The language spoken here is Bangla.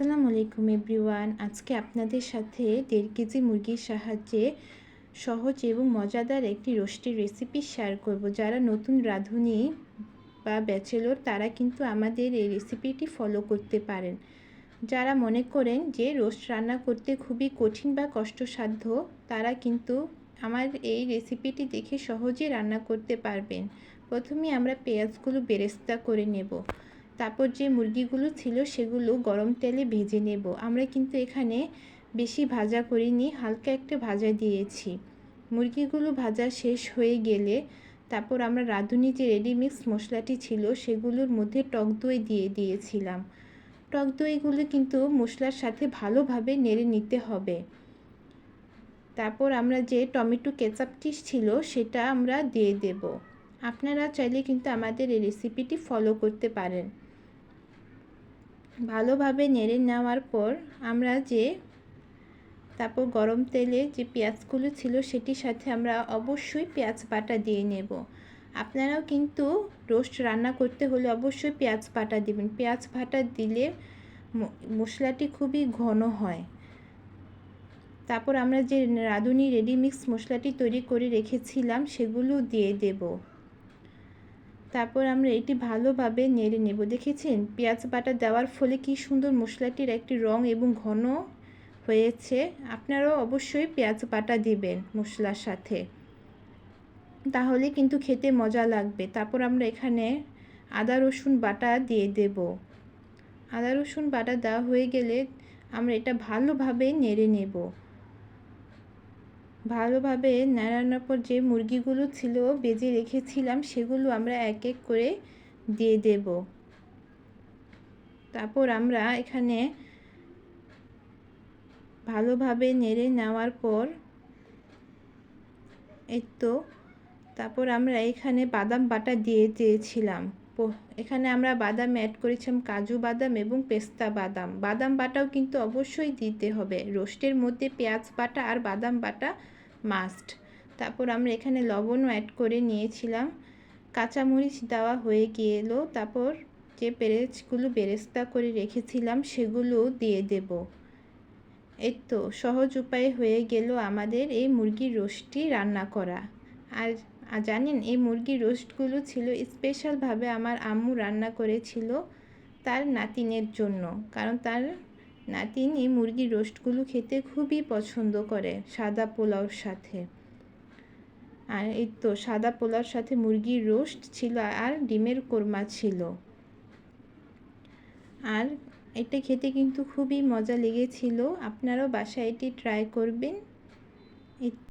আসসালামু আলাইকুম এভরিওয়ান। আজকে আপনাদের সাথে 1.5 কেজি মুরগির সাহায্যে সহজ এবং মজাদার একটি রোস্টের রেসিপি শেয়ার করব। যারা নতুন রাঁধুনি বা ব্যাচেলর তারা কিন্তু আমাদের এই রেসিপিটি ফলো করতে পারেন। যারা মনে করেন যে রোস্ট রান্না করতে খুবই কঠিন বা কষ্টসাধ্য তারা কিন্তু আমার এই রেসিপিটি দেখে সহজেই রান্না করতে পারবেন। প্রথমে আমরা পেঁয়াজগুলো বেরেস্তা করে নেব। তারপর যে মুরগিগুলো ছিল সেগুলো গরম তেলে ভেজে নেব। আমরা কিন্তু এখানে বেশি ভাজা করিনি, হালকা একটা ভাজা দিয়েছি। মুরগিগুলো ভাজা শেষ হয়ে গেলে তারপর আমরা রাঁধুনি যে রেডিমিক্স মশলাটি ছিল সেগুলোর মধ্যে টক দই দিয়ে দিয়েছিলাম। টক দইগুলো কিন্তু মশলার সাথে ভালোভাবে নেড়ে নিতে হবে। তারপর আমরা যে টমেটো কেচাপটি ছিল সেটা আমরা দিয়ে দেব। আপনারা চাইলে কিন্তু আমাদের এই রেসিপিটি ফলো করতে পারেন। ভালোভাবে নেড়ে নেওয়ার পর আমরা তারপর গরম তেলে যে পেঁয়াজগুলো ছিল সেটির সাথে আমরা অবশ্যই পেঁয়াজ বাটা দিয়ে নেব। আপনারাও কিন্তু রোস্ট রান্না করতে হলে অবশ্যই পেঁয়াজ বাটা দিবেন। পেঁয়াজ বাটা দিলে মশলাটি খুবই ঘন হয়। তারপর আমরা যে রাঁধুনি রেডিমিক্স মশলাটি তৈরি করে রেখেছিলাম সেগুলো দিয়ে দেব। তারপর আমরা এটি ভালোভাবে নেড়ে নেব। দেখেছেন পেঁয়াজ বাটা দেওয়ার ফলে কি সুন্দর মশলাটির একটি রং এবং ঘন হয়েছে। আপনারাও অবশ্যই পেঁয়াজ বাটা দিবেন মশলার সাথে, তাহলে কিন্তু খেতে মজা লাগবে। তারপর আমরা এখানে আদা রসুন বাটা দিয়ে দেব। আদা রসুন বাটা দেওয়া হয়ে গেলে আমরা এটা ভালোভাবে নেড়ে নেব। ভালোভাবে নাড়ানোর পর যে মুরগিগুলো ছিল ভেজে রেখেছিলাম সেগুলো আমরা এক এক করে দিয়ে দেব। তারপর আমরা এখানে ভালোভাবে নেড়ে নেওয়ার পর তারপর আমরা এখানে বাদাম বাটা দিয়ে দিয়েছিলাম। এখানে আমরা বাদাম অ্যাড করেছিলাম, কাজু বাদাম এবং পেস্তা বাদাম। বাদাম বাটাও কিন্তু অবশ্যই দিতে হবে। রোস্টের মধ্যে পেঁয়াজ বাটা আর বাদাম বাটা মাস্ট। তারপর আমরা এখানে লবণও অ্যাড করে নিয়েছিলাম। কাঁচামরিচ দেওয়া হয়ে গেল। তারপর যে পেঁয়াজগুলো বেরেস্তা করে রেখেছিলাম সেগুলো দিয়ে দেব। এই তো সহজ উপায়ে হয়ে গেল আমাদের এই মুরগির রোস্টটি রান্না করা। আর জানেন এই মুরগির রোস্টগুলো ছিল স্পেশালভাবে আমার আম্মু রান্না করেছিল তার নাতিনের জন্য, কারণ তার নাতিন এই মুরগির রোস্টগুলো খেতে খুবই পছন্দ করে সাদা পোলাওর সাথে। আর এই তো সাদা পোলাওর সাথে মুরগির রোস্ট ছিল আর ডিমের কোরমা ছিল। আর এটা খেতে কিন্তু খুবই মজা লেগেছিল। আপনারাও বাসায় এটি ট্রাই করবেন।